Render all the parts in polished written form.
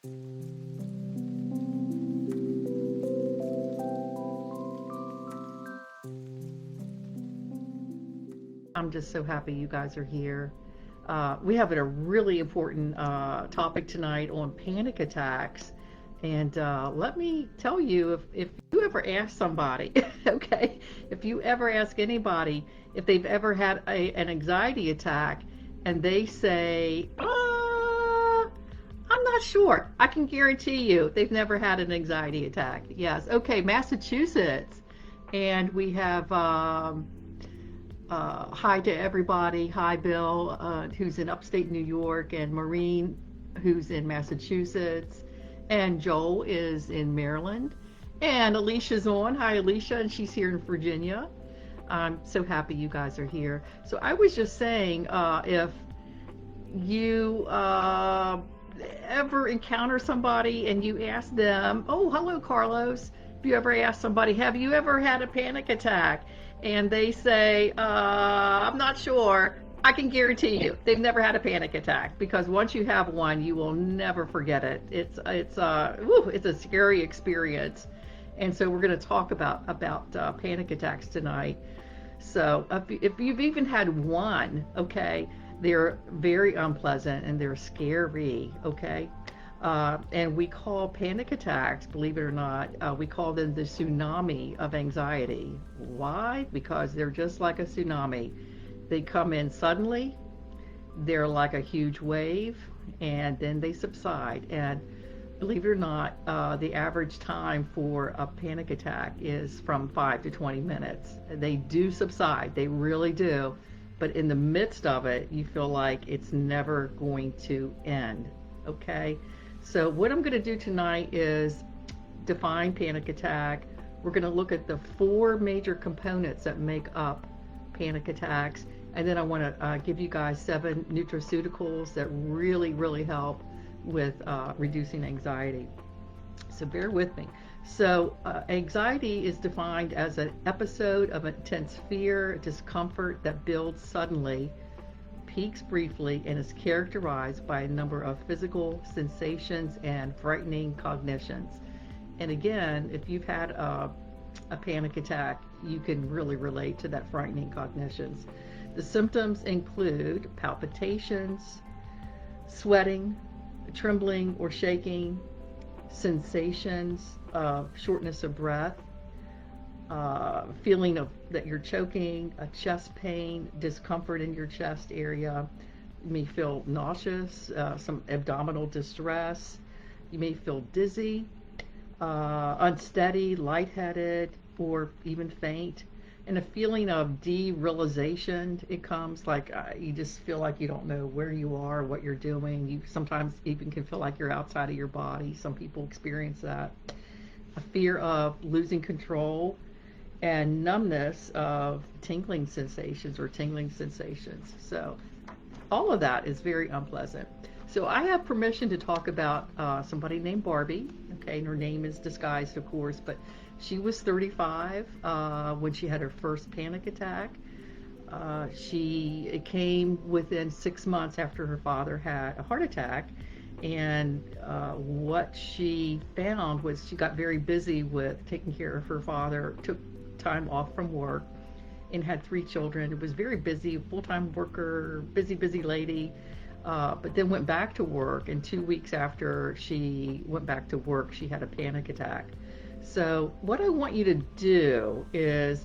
I'm just so happy you guys are here. We have a really important topic tonight on panic attacks. And let me tell you, if you ever ask somebody, okay, if you ever ask anybody if they've ever had an anxiety attack and they say, I'm not sure, I can guarantee you they've never had an anxiety attack. Yes, okay, Massachusetts. And we have hi to everybody. Hi, Bill, who's in upstate New York, and Maureen, who's in Massachusetts, and Joel is in Maryland, and Alicia's on. Hi, Alicia, and she's here in Virginia. I'm so happy you guys are here. So I was just saying, if you ever encounter somebody and you ask them, oh, hello, Carlos. If you ever ask somebody, have you ever had a panic attack? And they say, I'm not sure, I can guarantee you they've never had a panic attack, because once you have one, you will never forget it. It's a scary experience. And so we're going to talk about panic attacks tonight. So if you've even had one, okay, they're very unpleasant and they're scary, okay? And we call panic attacks, believe it or not, we call them the tsunami of anxiety. Why? Because they're just like a tsunami. They come in suddenly, they're like a huge wave, and then they subside. And believe it or not, the average time for a panic attack is from 5 to 20 minutes. They do subside, they really do. But in the midst of it, you feel like it's never going to end, okay? So what I'm going to do tonight is define panic attack. We're going to look at the 4 major components that make up panic attacks. And then I want to give you guys 7 nutraceuticals that really help with reducing anxiety. So bear with me. So anxiety is defined as an episode of intense fear, discomfort that builds suddenly, peaks briefly, and is characterized by a number of physical sensations and frightening cognitions. And again, if you've had a panic attack, you can really relate to that frightening cognitions. The symptoms include palpitations, sweating, trembling or shaking, sensations of shortness of breath, feeling of that you're choking, a chest pain, discomfort in your chest area. You may feel nauseous, some abdominal distress. You may feel dizzy, unsteady, lightheaded, or even faint. And a feeling of derealization. It comes like you just feel like you don't know where you are, what you're doing. You sometimes even can feel like you're outside of your body. Some people experience that. A fear of losing control, and numbness of tingling sensations. So all of that is very unpleasant. So I have permission to talk about somebody named Barbie. Okay, and her name is disguised, of course, but she was 35 when she had her first panic attack. It came within 6 months after her father had a heart attack. And what she found was she got very busy with taking care of her father, took time off from work, and had 3 children. It was very busy, full-time worker, busy lady, but then went back to work. And 2 weeks after she went back to work, she had a panic attack. So what I want you to do is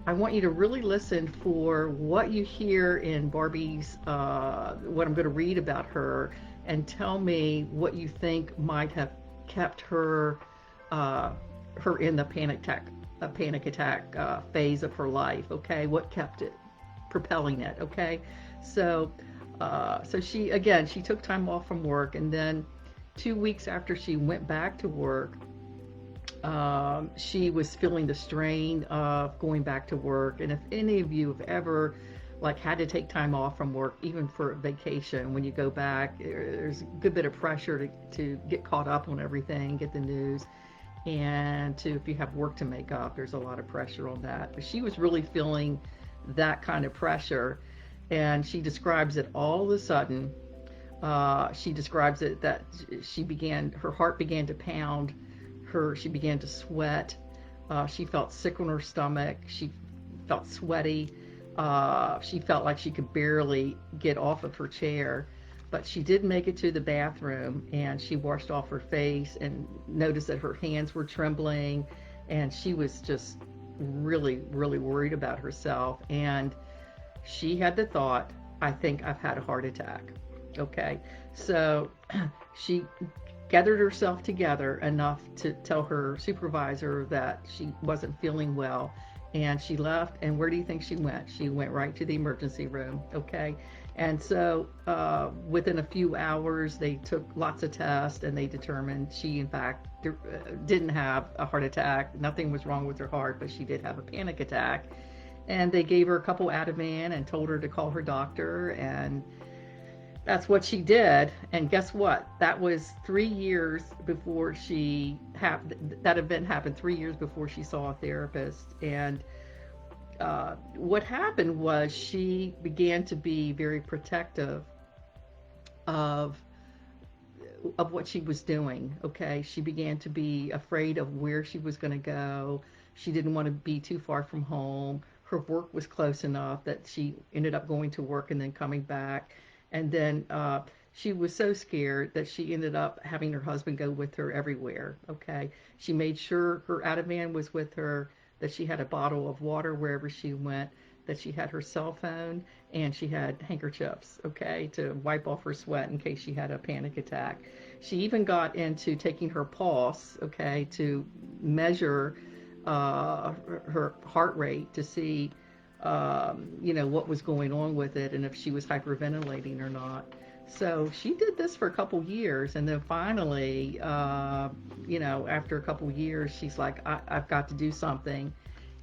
I want you to really listen for what you hear in Barbie's, what I'm going to read about her, and tell me what you think might have kept her in the panic attack phase of her life. Okay, what kept it propelling it? Okay, so she took time off from work, and then 2 weeks after she went back to work, she was feeling the strain of going back to work. And if any of you have ever had to take time off from work, even for vacation, when you go back, there's a good bit of pressure to get caught up on everything, get the news, and if you have work to make up, there's a lot of pressure on that. But she was really feeling that kind of pressure, and she describes it all of a sudden. She describes it that her heart began to pound, she began to sweat. She felt sick on her stomach. She felt sweaty. She felt like she could barely get off of her chair. But she did make it to the bathroom, and she washed off her face and noticed that her hands were trembling, and she was just really, really worried about herself. And she had the thought, I think I've had a heart attack. Okay, so she gathered herself together enough to tell her supervisor that she wasn't feeling well, and she left. And where do you think she went? She went right to the emergency room. Okay, and so within a few hours they took lots of tests, and they determined she in fact didn't have a heart attack. Nothing was wrong with her heart, but she did have a panic attack. And they gave her a couple Ativan and told her to call her doctor, and that's what she did. And guess what? That was 3 years before that event happened 3 years before she saw a therapist. And what happened was she began to be very protective of what she was doing. Okay, she began to be afraid of where she was going to go. She didn't want to be too far from home. Her work was close enough that she ended up going to work and then coming back. And then she was so scared that she ended up having her husband go with her everywhere. Okay, she made sure her Ativan was with her, that she had a bottle of water wherever she went, that she had her cell phone, and she had handkerchiefs, okay, to wipe off her sweat in case she had a panic attack. She even got into taking her pulse, okay, to measure her heart rate to see, what was going on with it and if she was hyperventilating or not. So she did this for a couple years, and then finally, after a couple years, she's like, I've got to do something.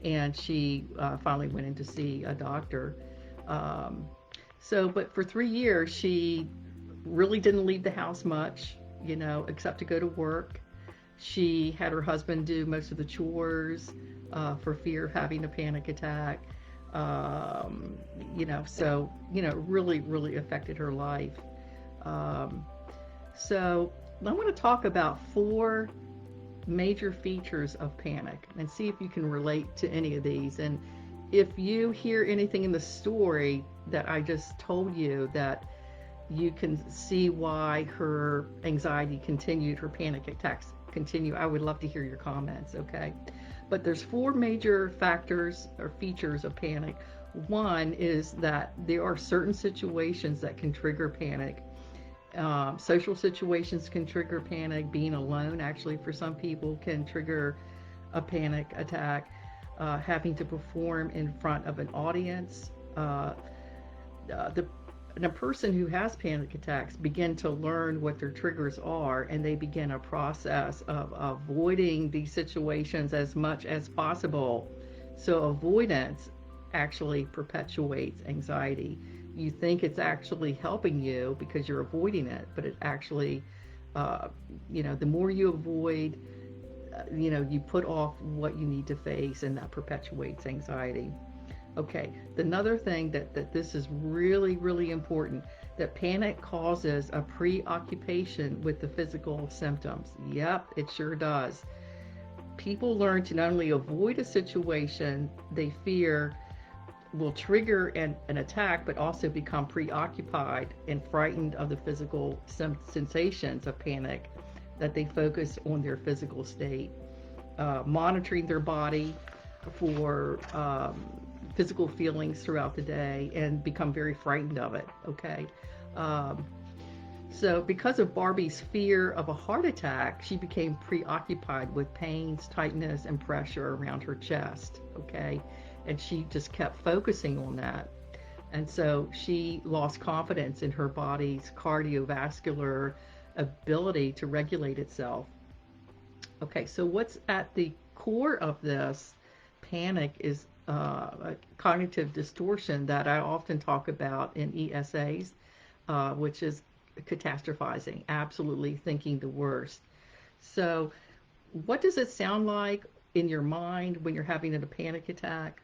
And she finally went in to see a doctor. But for 3 years, she really didn't leave the house much, except to go to work. She had her husband do most of the chores for fear of having a panic attack. Really, really affected her life. So I want to talk about 4 major features of panic and see if you can relate to any of these. And if you hear anything in the story that I just told you that you can see why her anxiety continued, her panic attacks continue, I would love to hear your comments, okay? But there's 4 major factors or features of panic. One is that there are certain situations that can trigger panic. Social situations can trigger panic. Being alone, actually, for some people, can trigger a panic attack. Having to perform in front of an audience. A person who has panic attacks begin to learn what their triggers are, and they begin a process of avoiding these situations as much as possible. So avoidance actually perpetuates anxiety. You think it's actually helping you because you're avoiding it, but it actually, the more you avoid, you put off what you need to face, and that perpetuates anxiety. Okay, another thing that this is really, really important, that panic causes a preoccupation with the physical symptoms. Yep, it sure does. People learn to not only avoid a situation they fear will trigger an attack, but also become preoccupied and frightened of the physical sensations of panic, that they focus on their physical state, monitoring their body for physical feelings throughout the day, and become very frightened of it, okay? So because of Barbie's fear of a heart attack, she became preoccupied with pains, tightness, and pressure around her chest, okay? And she just kept focusing on that. And so she lost confidence in her body's cardiovascular ability to regulate itself. Okay, so what's at the core of this panic is a cognitive distortion that I often talk about in ESAs, which is catastrophizing, absolutely thinking the worst. So what does it sound like in your mind when you're having a panic attack?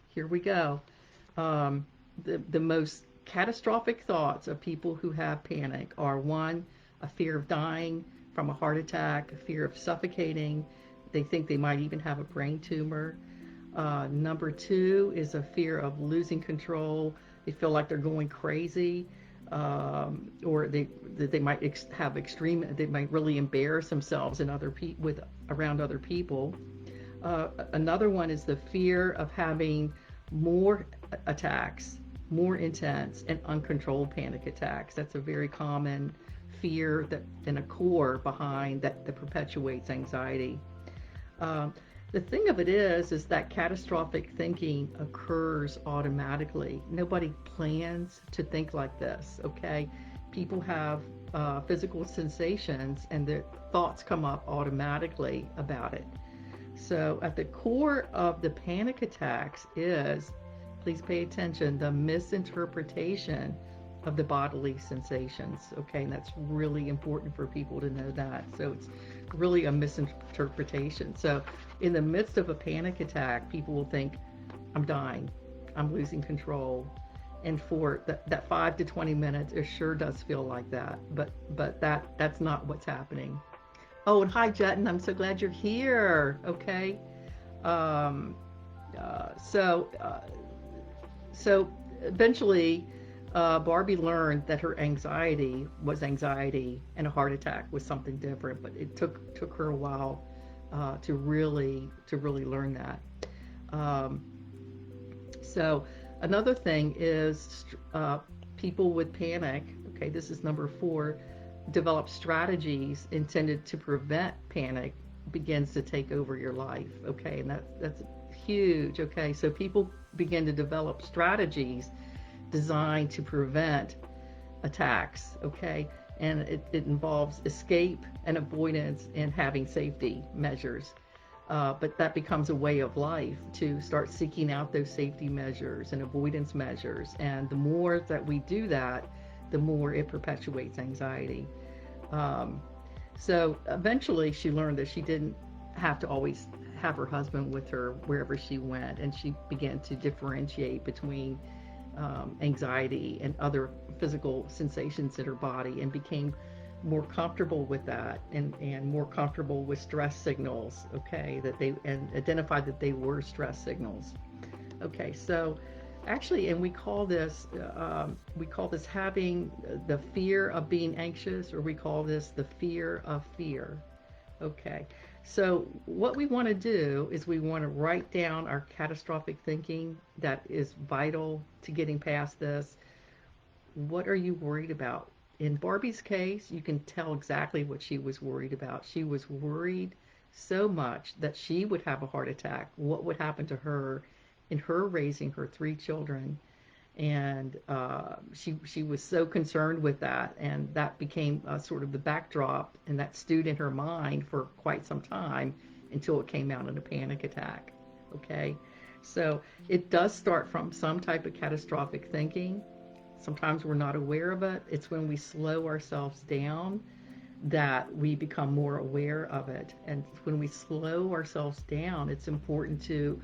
Here we go. The most catastrophic thoughts of people who have panic are: one, a fear of dying from a heart attack, a fear of suffocating. They think they might even have a brain tumor. Number two is a fear of losing control. They feel like they're going crazy, or they might have extreme. They might really embarrass themselves in with around other people. Another one is the fear of having more attacks, more intense and uncontrolled panic attacks. That's a very common fear that and a core behind that perpetuates anxiety. Um, the thing of it is that catastrophic thinking occurs automatically. Nobody plans to think like this, okay? People have physical sensations and their thoughts come up automatically about it. So at the core of the panic attacks is, please pay attention, the misinterpretation of the bodily sensations. Okay, and that's really important for people to know that. So it's really a misinterpretation. So in the midst of a panic attack, people will think, I'm dying, I'm losing control. And for that 5 to 20 minutes, it sure does feel like that. But that's not what's happening. Oh, and hi, Jet, and I'm so glad you're here. Okay. Um, uh, so, uh, so eventually, Barbie learned that her anxiety was anxiety, and a heart attack was something different. But it took her a while to really learn that. Um, so another thing is people with panic. Okay, this is number 4. Develop strategies intended to prevent panic begins to take over your life. Okay, and that's huge. Okay, so people begin to develop strategies designed to prevent attacks. Okay, and it involves escape and avoidance and having safety measures. But that becomes a way of life to start seeking out those safety measures and avoidance measures. And the more that we do that, the more it perpetuates anxiety. Um, so eventually she learned that she didn't have to always have her husband with her wherever she went, and she began to differentiate between anxiety and other physical sensations in her body, and became more comfortable with that, and more comfortable with stress signals, okay, and identified that they were stress signals. Okay, so actually, and we call this having the fear of being anxious, or we call this the fear of fear. Okay, so what we want to do is we want to write down our catastrophic thinking that is vital to getting past this. What are you worried about? In Barbie's case, you can tell exactly what she was worried about. She was worried so much that she would have a heart attack. What would happen to her in her raising her 3 children? And she was so concerned with that, and that became sort of the backdrop, and that stewed in her mind for quite some time until it came out in a panic attack. Okay, so it does start from some type of catastrophic thinking. Sometimes we're not aware of it. It's when we slow ourselves down that we become more aware of it. And when we slow ourselves down, it's important to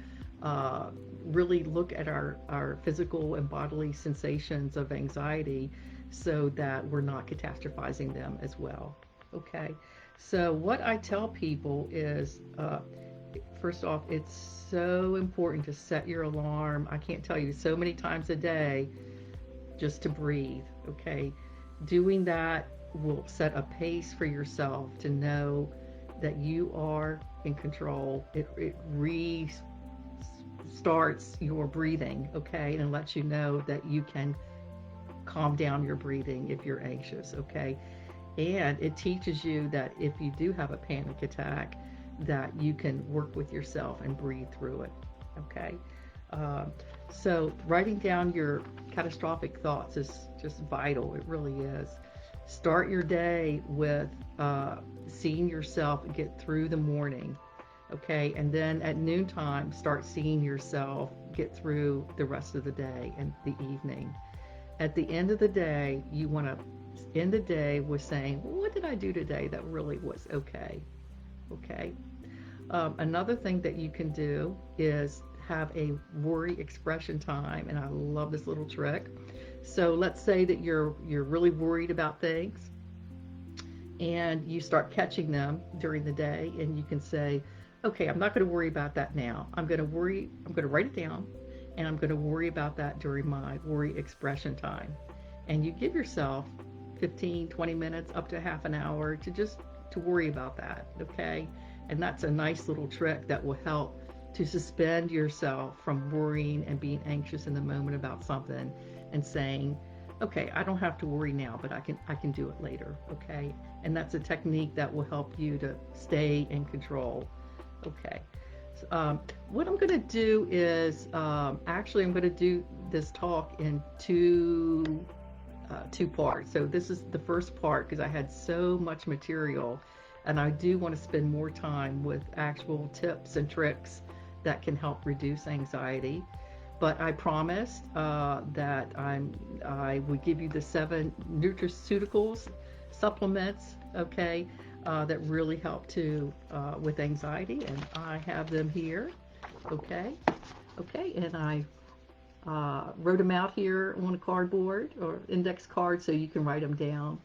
really look at our physical and bodily sensations of anxiety so that we're not catastrophizing them as well. Okay, so what I tell people is, first off, it's so important to set your alarm. I can't tell you so many times a day just to breathe. Okay, doing that will set a pace for yourself to know that you are in control. It restarts your breathing, okay, and lets you know that you can calm down your breathing if you're anxious, okay? And it teaches you that if you do have a panic attack, that you can work with yourself and breathe through it, okay? So writing down your catastrophic thoughts is just vital. It really is. Start your day with seeing yourself get through the morning, okay? And then at noontime, start seeing yourself get through the rest of the day and the evening. At the end of the day, you want to end the day with saying, well, what did I do today that really was okay? Okay? Another thing that you can do is have a worry expression time, and I love this little trick. So let's say that you're really worried about things and you start catching them during the day, and you can say, okay, I'm not going to worry about that now. I'm going to write it down, and I'm going to worry about that during my worry expression time. And you give yourself 15, 20 minutes up to half an hour to just to worry about that, okay? And that's a nice little trick that will help to suspend yourself from worrying and being anxious in the moment about something, and saying, okay, I don't have to worry now, but I can do it later, okay? And that's a technique that will help you to stay in control. Okay. What I'm going to do is, actually, I'm going to do this talk in two parts. So this is the first part because I had so much material, and I do want to spend more time with actual tips and tricks that can help reduce anxiety. But I promised that I would give you the 7 nutraceuticals supplements, okay, that really help to with anxiety, and I have them here, okay, and I wrote them out here on a cardboard or index card so you can write them down.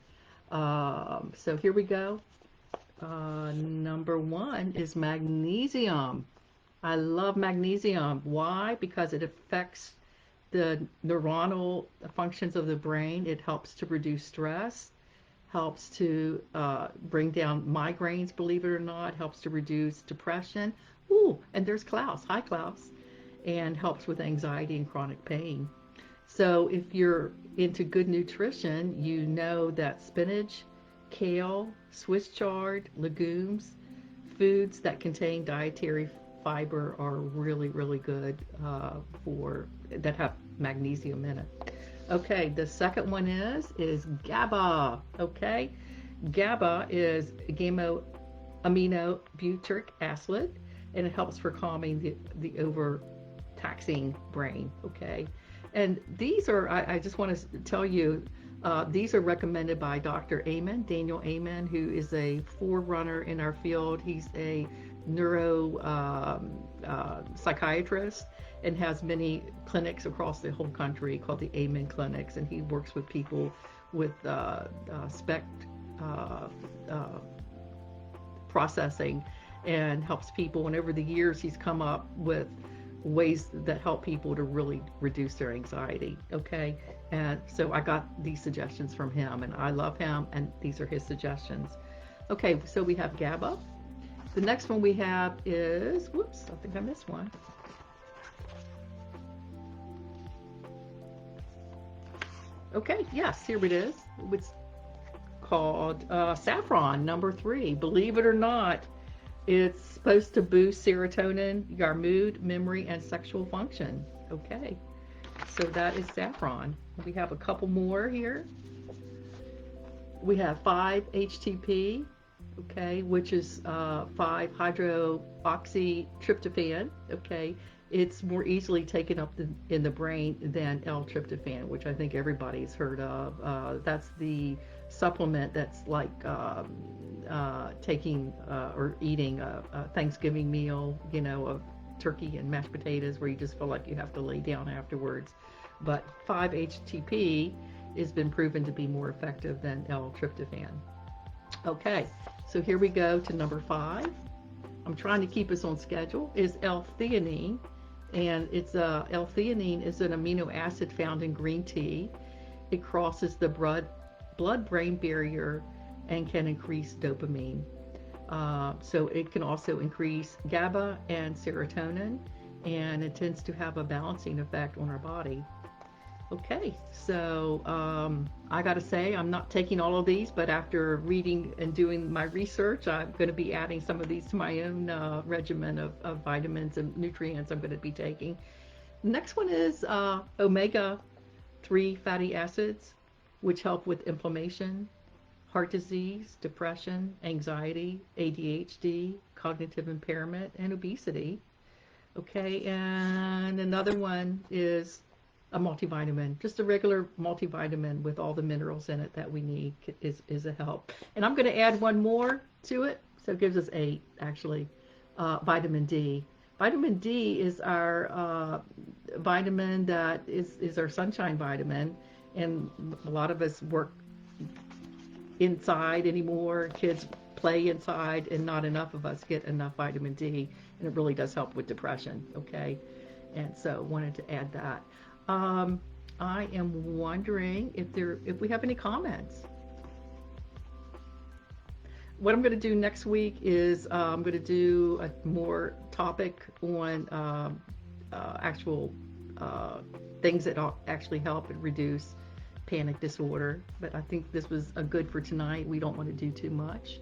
So here we go. Number 1 is magnesium. I love magnesium. Why? Because it affects the neuronal functions of the brain. It helps to reduce stress, helps to bring down migraines, believe it or not, helps to reduce depression. Ooh, and there's Klaus. Hi, Klaus. And helps with anxiety and chronic pain. So if you're into good nutrition, you know that spinach, kale, Swiss chard, legumes, foods that contain dietary fiber are really, really good for that have magnesium in it. Okay, the second one is GABA. Okay, GABA is gamma amino butyric acid, and it helps for calming the overtaxing brain. Okay, and these are I just want to tell you. These are recommended by Dr. Amen, Daniel Amen, who is a forerunner in our field. He's a neuro psychiatrist and has many clinics across the whole country called the Amen Clinics, and he works with people with SPECT processing, and helps people. And over the years, he's come up with ways that help people to really reduce their anxiety. Okay, and so I got these suggestions from him, and I love him, and these are his suggestions. Okay, so we have GABA. The next one we have is, whoops, I think I missed one. Okay, yes, here it is. It's called saffron, number 3. Believe it or not, it's supposed to boost serotonin, your mood, memory, and sexual function. Okay, so that is saffron. We have a couple more here. We have 5-HTP, okay, which is 5-hydroxytryptophan, okay. It's more easily taken up in the brain than L-tryptophan, which I think everybody's heard of. That's the supplement that's like taking or eating a Thanksgiving meal, you know, of turkey and mashed potatoes, where you just feel like you have to lay down afterwards. But 5-HTP has been proven to be more effective than L-tryptophan. Okay, so here we go to number 5. I'm trying to keep us on schedule. Is L-theanine, and it's L-theanine is an amino acid found in green tea. It crosses the blood-brain barrier and can increase dopamine. So it can also increase GABA and serotonin, and it tends to have a balancing effect on our body. Okay, so I gotta say, I'm not taking all of these, but after reading and doing my research, I'm going to be adding some of these to my own regimen of vitamins and nutrients I'm going to be taking. Next one is omega-3 fatty acids, which help with inflammation, heart disease, depression, anxiety, ADHD, cognitive impairment, and obesity. Okay, and another one is a multivitamin, just a regular multivitamin with all the minerals in it that we need is a help. And I'm going to add one more to it, so it gives us 8 actually. Vitamin D. Vitamin D is our vitamin that is our sunshine vitamin, and a lot of us work inside anymore. Kids play inside, and not enough of us get enough vitamin D, and it really does help with depression. Okay, and so wanted to add that. Um, I am wondering if we have any comments. What I'm going to do next week is I'm going to do a more topic on actual things that actually help and reduce panic disorder. But I think this was a good for tonight. We don't want to do too much.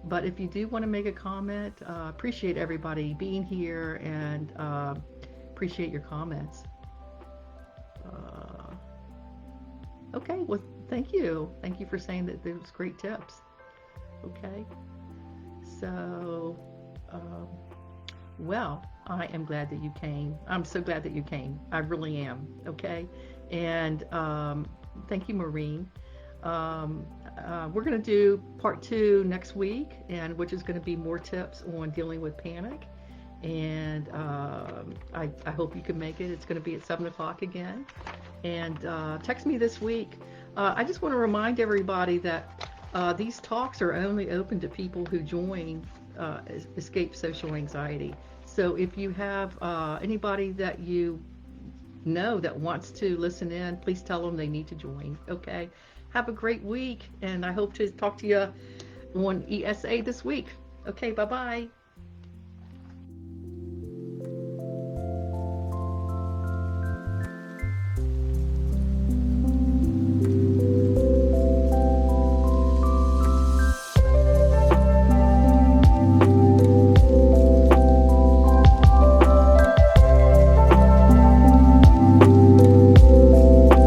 But if you do want to make a comment, appreciate everybody being here, and appreciate your comments. Okay, well, thank you. Thank you for saying that there was great tips. Okay, so, well, I am glad that you came. I'm so glad that you came. I really am. Okay, and thank you, Maureen. We're going to do part 2 next week, and which is going to be more tips on dealing with panic. And I hope you can make it. It's going to be at 7 o'clock again. And text me this week. I just want to remind everybody that these talks are only open to people who join Escape Social Anxiety. So if you have anybody that you know that wants to listen in, please tell them they need to join. Okay? Have a great week, and I hope to talk to you on ESA this week. Okay, bye-bye.